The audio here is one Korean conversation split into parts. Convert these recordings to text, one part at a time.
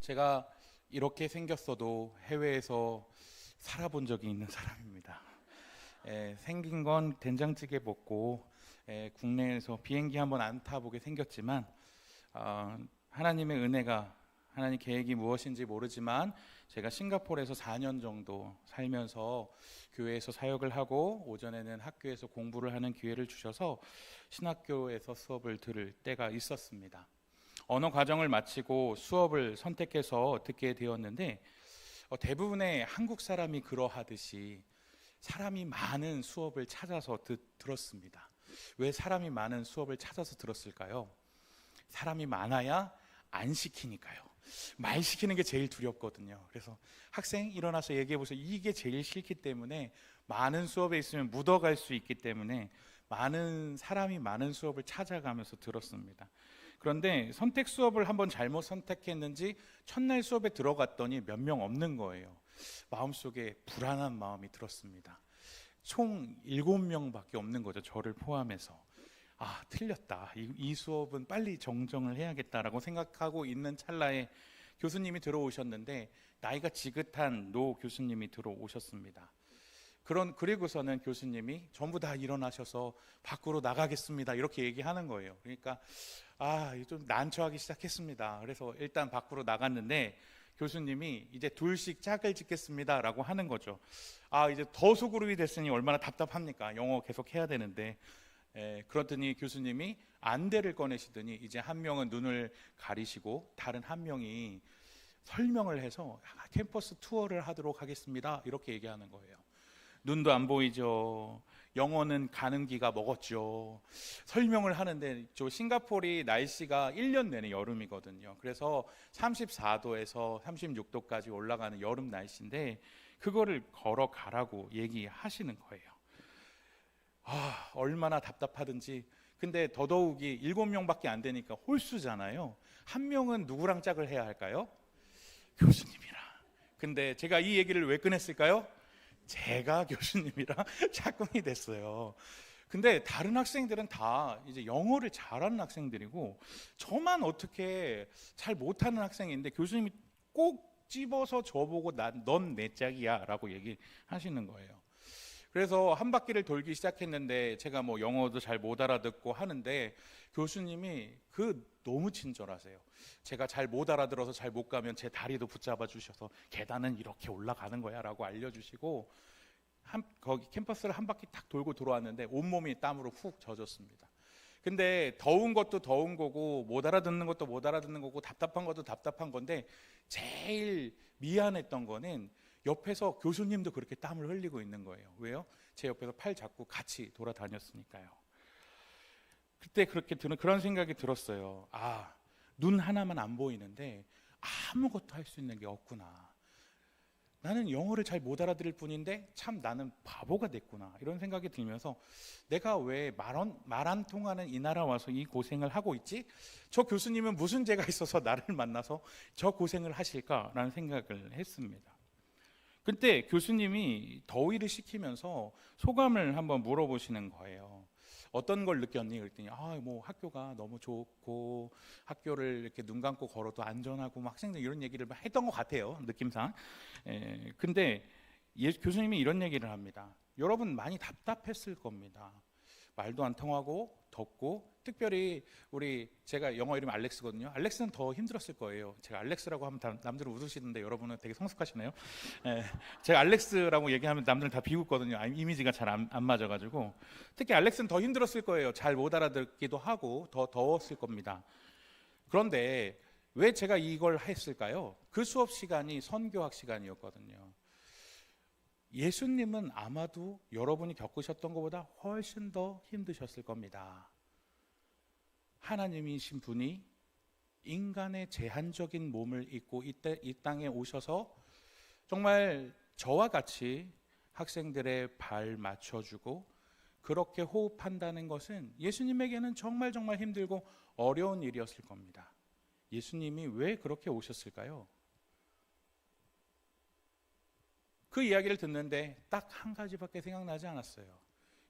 제가 이렇게 생겼어도 해외에서 살아본 적이 있는 사람입니다. 생긴 건 된장찌개 먹고 국내에서 비행기 한번 안 타보게 생겼지만 하나님의 은혜가 하나님 계획이 무엇인지 모르지만 제가 싱가포르에서 4년 정도 살면서 교회에서 사역을 하고 오전에는 학교에서 공부를 하는 기회를 주셔서 신학교에서 수업을 들을 때가 있었습니다. 언어 과정을 마치고 수업을 선택해서 듣게 되었는데 대부분의 한국 사람이 그러하듯이 사람이 많은 수업을 찾아서 들었습니다. 왜 사람이 많은 수업을 찾아서 들었을까요? 사람이 많아야 안 시키니까요. 말 시키는 게 제일 두렵거든요. 그래서 학생 일어나서 얘기해 보세요. 이게 제일 싫기 때문에 많은 수업에 있으면 묻어갈 수 있기 때문에 많은 사람이 많은 수업을 찾아가면서 들었습니다. 그런데 선택 수업을 한번 잘못 선택했는지 첫날 수업에 들어갔더니 몇 명 없는 거예요. 마음속에 불안한 마음이 들었습니다. 총 7명밖에 없는 거죠. 저를 포함해서. 틀렸다. 이 수업은 빨리 정정을 해야겠다라고 생각하고 있는 찰나에 교수님이 들어오셨는데 나이가 지긋한 노 교수님이 들어오셨습니다. 그리고서는 교수님이 전부 다 일어나셔서 밖으로 나가겠습니다. 이렇게 얘기하는 거예요. 그러니까 좀 난처하기 시작했습니다. 그래서 일단 밖으로 나갔는데 교수님이 이제 둘씩 짝을 짓겠습니다 라고 하는 거죠. 이제 더 소그룹이 됐으니 얼마나 답답합니까? 영어 계속 해야 되는데. 그러더니 교수님이 안대를 꺼내시더니 이제 한 명은 눈을 가리시고 다른 한 명이 설명을 해서 캠퍼스 투어를 하도록 하겠습니다 이렇게 얘기하는 거예요. 눈도 안 보이죠. 영어는 가는 기가 먹었죠. 설명을 하는데 싱가포르 날씨가 1년 내내 여름이거든요. 그래서 34도에서 36도까지 올라가는 여름 날씨인데 그거를 걸어가라고 얘기하시는 거예요. 얼마나 답답하든지. 근데 더더욱이 7명밖에 안 되니까 홀수잖아요. 한 명은 누구랑 짝을 해야 할까요? 교수님이랑. 근데 제가 이 얘기를 왜 꺼냈을까요? 제가 교수님이랑 짝꿍이 됐어요. 근데 다른 학생들은 다 이제 영어를 잘하는 학생들이고 저만 어떻게 잘 못하는 학생인데 교수님이 꼭 집어서 저보고 넌 내 짝이야 라고 얘기하시는 거예요. 그래서 한 바퀴를 돌기 시작했는데 제가 뭐 영어도 잘 못 알아듣고 하는데 교수님이 너무 친절하세요. 제가 잘 못 알아들어서 잘 못 가면 제 다리도 붙잡아 주셔서 계단은 이렇게 올라가는 거야 라고 알려주시고 거기 캠퍼스를 한 바퀴 딱 돌고 들어왔는데 온몸이 땀으로 훅 젖었습니다. 근데 더운 것도 더운 거고 못 알아듣는 것도 못 알아듣는 거고 답답한 것도 답답한 건데 제일 미안했던 거는 옆에서 교수님도 그렇게 땀을 흘리고 있는 거예요. 왜요? 제 옆에서 팔 잡고 같이 돌아다녔으니까요. 그때 그런 생각이 들었어요. 눈 하나만 안 보이는데 아무것도 할 수 있는 게 없구나. 나는 영어를 잘 못 알아들을 뿐인데 참 나는 바보가 됐구나. 이런 생각이 들면서 내가 왜 말 안 통하는 이 나라 와서 이 고생을 하고 있지? 저 교수님은 무슨 죄가 있어서 나를 만나서 저 고생을 하실까라는 생각을 했습니다. 그때 교수님이 더위를 식히면서 소감을 한번 물어보시는 거예요. 어떤 걸 느꼈니? 그랬더니 뭐 학교가 너무 좋고 학교를 이렇게 눈 감고 걸어도 안전하고 학생들 이런 얘기를 했던 것 같아요, 느낌상. 근데 교수님이 이런 얘기를 합니다. 여러분 많이 답답했을 겁니다. 말도 안 통하고 덥고, 특별히 제가 영어 이름이 알렉스거든요. 알렉스는 더 힘들었을 거예요. 제가 알렉스라고 하면 남들은 웃으시는데 여러분은 되게 성숙하시네요. 제가 알렉스라고 얘기하면 남들은 다 비웃거든요. 이미지가 잘 안 맞아가지고. 특히 알렉스는 더 힘들었을 거예요. 잘 못 알아듣기도 하고 더 더웠을 겁니다. 그런데 왜 제가 이걸 했을까요? 그 수업 시간이 선교학 시간이었거든요. 예수님은 아마도 여러분이 겪으셨던 것보다 훨씬 더 힘드셨을 겁니다. 하나님이신 분이 인간의 제한적인 몸을 입고 이 땅에 오셔서 정말 저와 같이 학생들의 발 맞춰주고 그렇게 호흡한다는 것은 예수님에게는 정말 정말 힘들고 어려운 일이었을 겁니다. 예수님이 왜 그렇게 오셨을까요? 그 이야기를 듣는데 딱 한 가지밖에 생각나지 않았어요.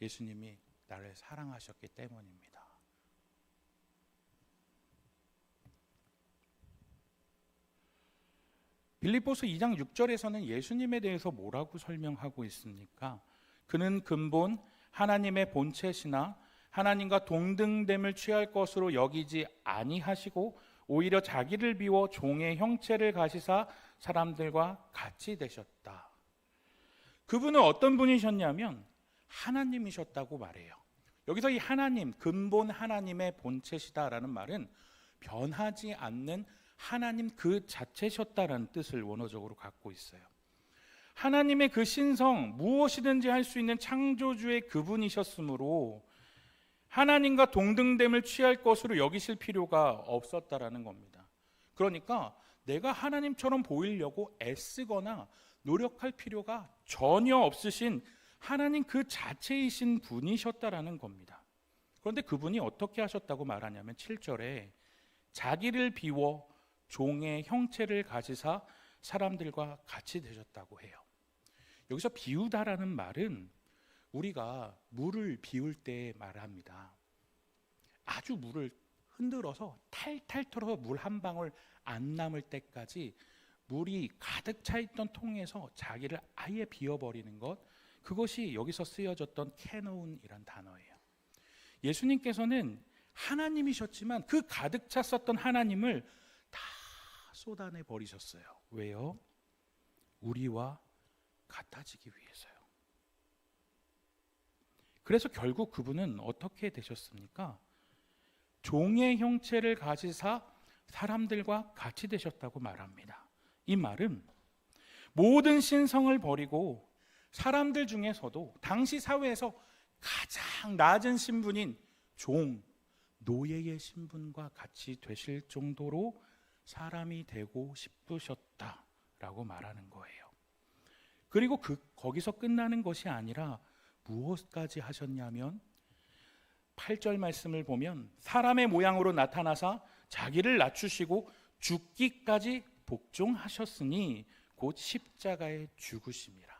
예수님이 나를 사랑하셨기 때문입니다. 빌립보서 2장 6절에서는 예수님에 대해서 뭐라고 설명하고 있습니까? 그는 근본 하나님의 본체시나 하나님과 동등됨을 취할 것으로 여기지 아니하시고 오히려 자기를 비워 종의 형체를 가지사 사람들과 같이 되셨다. 그분은 어떤 분이셨냐면 하나님이셨다고 말해요. 여기서 이 하나님, 근본 하나님의 본체시다라는 말은 변하지 않는 하나님 그 자체셨다라는 뜻을 원어적으로 갖고 있어요. 하나님의 그 신성, 무엇이든지 할 수 있는 창조주의 그분이셨으므로 하나님과 동등됨을 취할 것으로 여기실 필요가 없었다라는 겁니다. 그러니까 내가 하나님처럼 보이려고 애쓰거나 노력할 필요가 전혀 없으신 하나님 그 자체이신 분이셨다라는 겁니다. 그런데 그분이 어떻게 하셨다고 말하냐면 7절에 자기를 비워 종의 형체를 가지사 사람들과 같이 되셨다고 해요. 여기서 비우다라는 말은 우리가 물을 비울 때 말합니다. 아주 물을 흔들어서 탈탈 털어서 물 한 방울 안 남을 때까지 물이 가득 차 있던 통에서 자기를 아예 비워버리는 것, 그것이 여기서 쓰여졌던 캐노운이란 단어예요. 예수님께서는 하나님이셨지만 그 가득 찼었던 하나님을 다 쏟아내 버리셨어요. 왜요? 우리와 같아지기 위해서요. 그래서 결국 그분은 어떻게 되셨습니까? 종의 형체를 가지사 사람들과 같이 되셨다고 말합니다. 이 말은 모든 신성을 버리고 사람들 중에서도 당시 사회에서 가장 낮은 신분인 종, 노예의 신분과 같이 되실 정도로 사람이 되고 싶으셨다라고 말하는 거예요. 그리고 거기서 끝나는 것이 아니라 무엇까지 하셨냐면 8절 말씀을 보면 사람의 모양으로 나타나사 자기를 낮추시고 죽기까지 복종하셨으니 곧 십자가에 죽으심이라.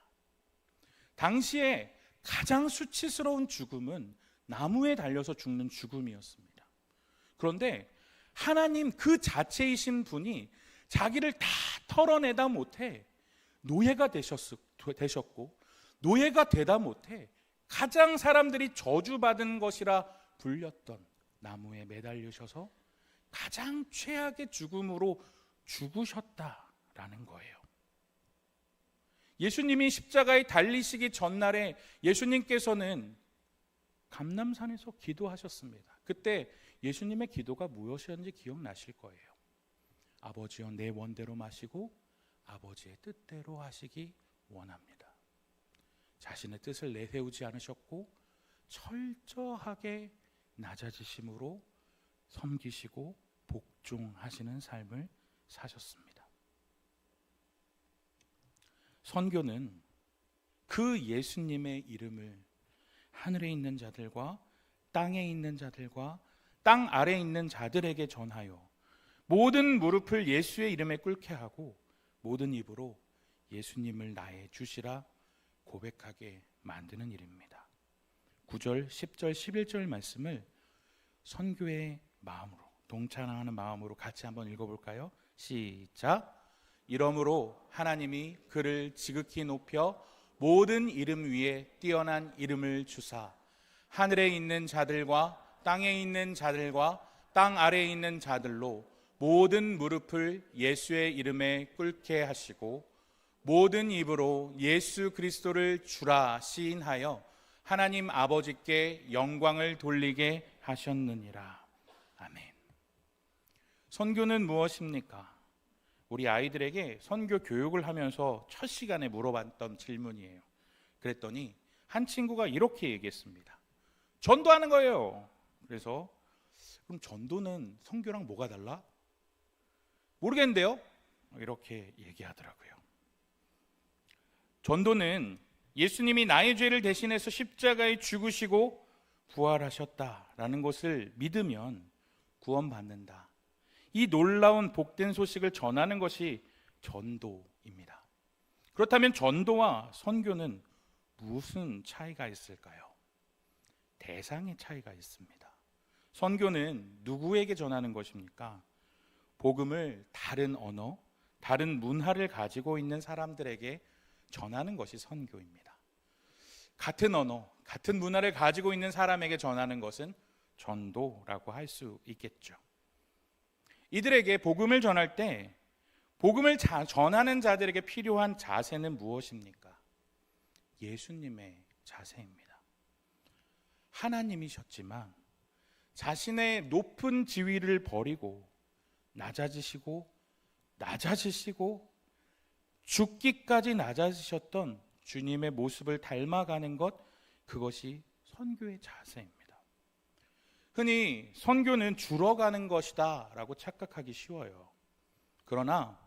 당시에 가장 수치스러운 죽음은 나무에 달려서 죽는 죽음이었습니다. 그런데 하나님 그 자체이신 분이 자기를 다 털어내다 못해 노예가 되셨고 노예가 되다 못해 가장 사람들이 저주받은 것이라 불렸던 나무에 매달리셔서 가장 최악의 죽음으로 죽으셨다라는 거예요. 예수님이 십자가에 달리시기 전날에 예수님께서는 감람산에서 기도하셨습니다. 그때 예수님의 기도가 무엇이었는지 기억나실 거예요. 아버지여 내 원대로 마시고 아버지의 뜻대로 하시기 원합니다. 자신의 뜻을 내세우지 않으셨고 철저하게 낮아지심으로 섬기시고 복종하시는 삶을 사셨습니다. 선교는 그 예수님의 이름을 하늘에 있는 자들과 땅에 있는 자들과 땅 아래에 있는 자들에게 전하여 모든 무릎을 예수의 이름에 꿇게 하고 모든 입으로 예수님을 나의 주시라 고백하게 만드는 일입니다. 9절, 10절, 11절 말씀을 선교의 마음으로 동참하는 마음으로 같이 한번 읽어볼까요? 시작. 이러므로 하나님이 그를 지극히 높여 모든 이름 위에 뛰어난 이름을 주사 하늘에 있는 자들과 땅에 있는 자들과 땅 아래에 있는 자들로 모든 무릎을 예수의 이름에 꿇게 하시고 모든 입으로 예수 그리스도를 주라 시인하여 하나님 아버지께 영광을 돌리게 하셨느니라. 아멘. 선교는 무엇입니까? 우리 아이들에게 선교 교육을 하면서 첫 시간에 물어봤던 질문이에요. 그랬더니 한 친구가 이렇게 얘기했습니다. 전도하는 거예요. 그래서 그럼 전도는 선교랑 뭐가 달라? 모르겠는데요? 이렇게 얘기하더라고요. 전도는 예수님이 나의 죄를 대신해서 십자가에 죽으시고 부활하셨다라는 것을 믿으면 구원받는다. 이 놀라운 복된 소식을 전하는 것이 전도입니다. 그렇다면 전도와 선교는 무슨 차이가 있을까요? 대상의 차이가 있습니다. 선교는 누구에게 전하는 것입니까? 복음을 다른 언어, 다른 문화를 가지고 있는 사람들에게 전하는 것이 선교입니다. 같은 언어, 같은 문화를 가지고 있는 사람에게 전하는 것은 전도라고 할 수 있겠죠. 이들에게 복음을 전할 때 복음을 전하는 자들에게 필요한 자세는 무엇입니까? 예수님의 자세입니다. 하나님이셨지만 자신의 높은 지위를 버리고 낮아지시고 죽기까지 낮아지셨던 주님의 모습을 닮아가는 것, 그것이 선교의 자세입니다. 흔히 선교는 줄어가는 것이다 라고 착각하기 쉬워요. 그러나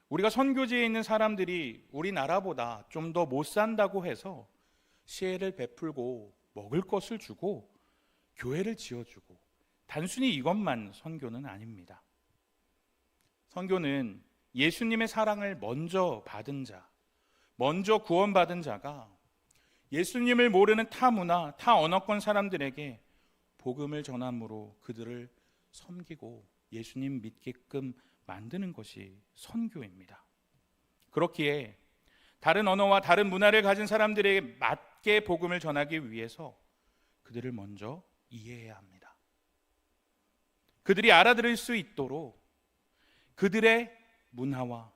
우리가 선교지에 있는 사람들이 우리나라보다 좀 더 못 산다고 해서 시혜를 베풀고 먹을 것을 주고 교회를 지어주고, 단순히 이것만 선교는 아닙니다. 선교는 예수님의 사랑을 먼저 받은 자, 먼저 구원받은 자가 예수님을 모르는 타 문화, 타 언어권 사람들에게 복음을 전함으로 그들을 섬기고 예수님 믿게끔 만드는 것이 선교입니다. 그렇기에 다른 언어와 다른 문화를 가진 사람들에게 맞게 복음을 전하기 위해서 그들을 먼저 이해해야 합니다. 그들이 알아들을 수 있도록 그들의 문화와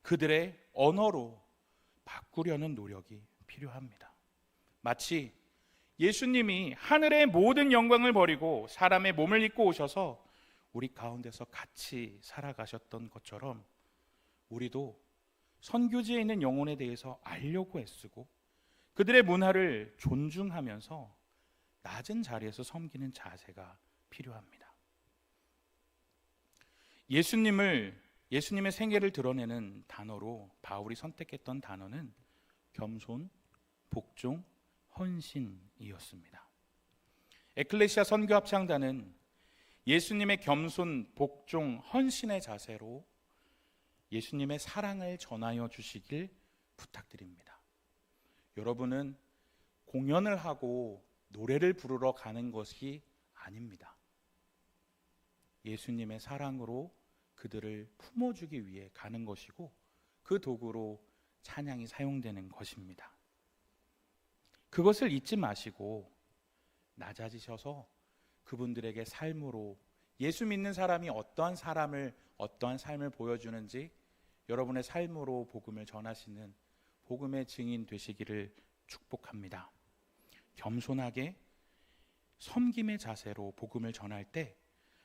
그들의 언어로 바꾸려는 노력이 필요합니다. 마치 예수님이 하늘의 모든 영광을 버리고 사람의 몸을 입고 오셔서 우리 가운데서 같이 살아가셨던 것처럼 우리도 선교지에 있는 영혼에 대해서 알려고 애쓰고 그들의 문화를 존중하면서 낮은 자리에서 섬기는 자세가 필요합니다. 예수님의 생애를 드러내는 단어로 바울이 선택했던 단어는 겸손, 복종, 헌신이었습니다. 에클레시아 선교합창단은 예수님의 겸손, 복종, 헌신의 자세로 예수님의 사랑을 전하여 주시길 부탁드립니다. 여러분은 공연을 하고 노래를 부르러 가는 것이 아닙니다. 예수님의 사랑으로 그들을 품어주기 위해 가는 것이고 그 도구로 찬양이 사용되는 것입니다. 그것을 잊지 마시고 낮아지셔서 그분들에게 삶으로, 예수 믿는 사람이 어떠한 삶을 보여주는지 여러분의 삶으로 복음을 전하시는 복음의 증인 되시기를 축복합니다. 겸손하게 섬김의 자세로 복음을 전할 때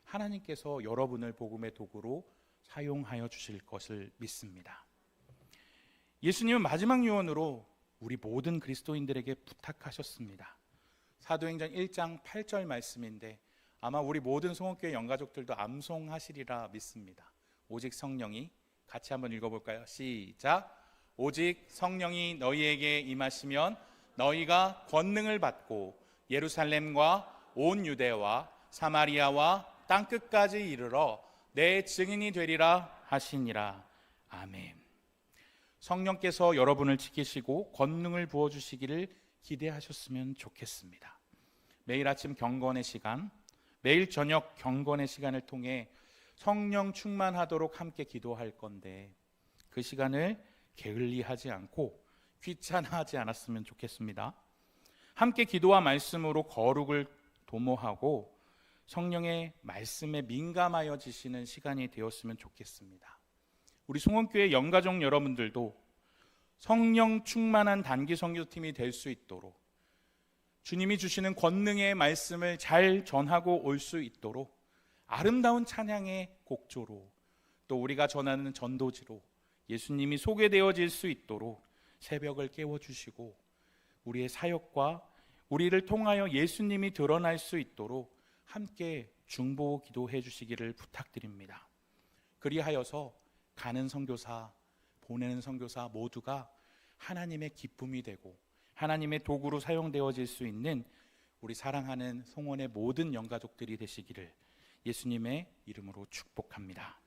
하나님께서 여러분을 복음의 도구로 사용하여 주실 것을 믿습니다. 예수님은 마지막 유언으로 우리 모든 그리스도인들에게 부탁하셨습니다. 사도행전 1장 8절 말씀인데 아마 우리 모든 송원교회 영가족들도 암송하시리라 믿습니다. 오직 성령이, 같이 한번 읽어볼까요? 시작. 오직 성령이 너희에게 임하시면 너희가 권능을 받고 예루살렘과 온 유대와 사마리아와 땅끝까지 이르러 내 증인이 되리라 하시니라. 아멘. 성령께서 여러분을 지키시고 권능을 부어주시기를 기대하셨으면 좋겠습니다. 매일 아침 경건의 시간, 매일 저녁 경건의 시간을 통해 성령 충만하도록 함께 기도할 건데 그 시간을 게을리하지 않고 귀찮아하지 않았으면 좋겠습니다. 함께 기도와 말씀으로 거룩을 도모하고 성령의 말씀에 민감하여지시는 시간이 되었으면 좋겠습니다. 우리 송원교회 영가족 여러분들도 성령 충만한 단기 선교팀이 될 수 있도록, 주님이 주시는 권능의 말씀을 잘 전하고 올 수 있도록 아름다운 찬양의 곡조로, 또 우리가 전하는 전도지로 예수님이 소개되어질 수 있도록 새벽을 깨워주시고 우리의 사역과 우리를 통하여 예수님이 드러날 수 있도록 함께 중보 기도해 주시기를 부탁드립니다. 그리하여서 가는 선교사, 보내는 선교사 모두가 하나님의 기쁨이 되고 하나님의 도구로 사용되어질 수 있는 우리 사랑하는 송원의 모든 영가족들이 되시기를 예수님의 이름으로 축복합니다.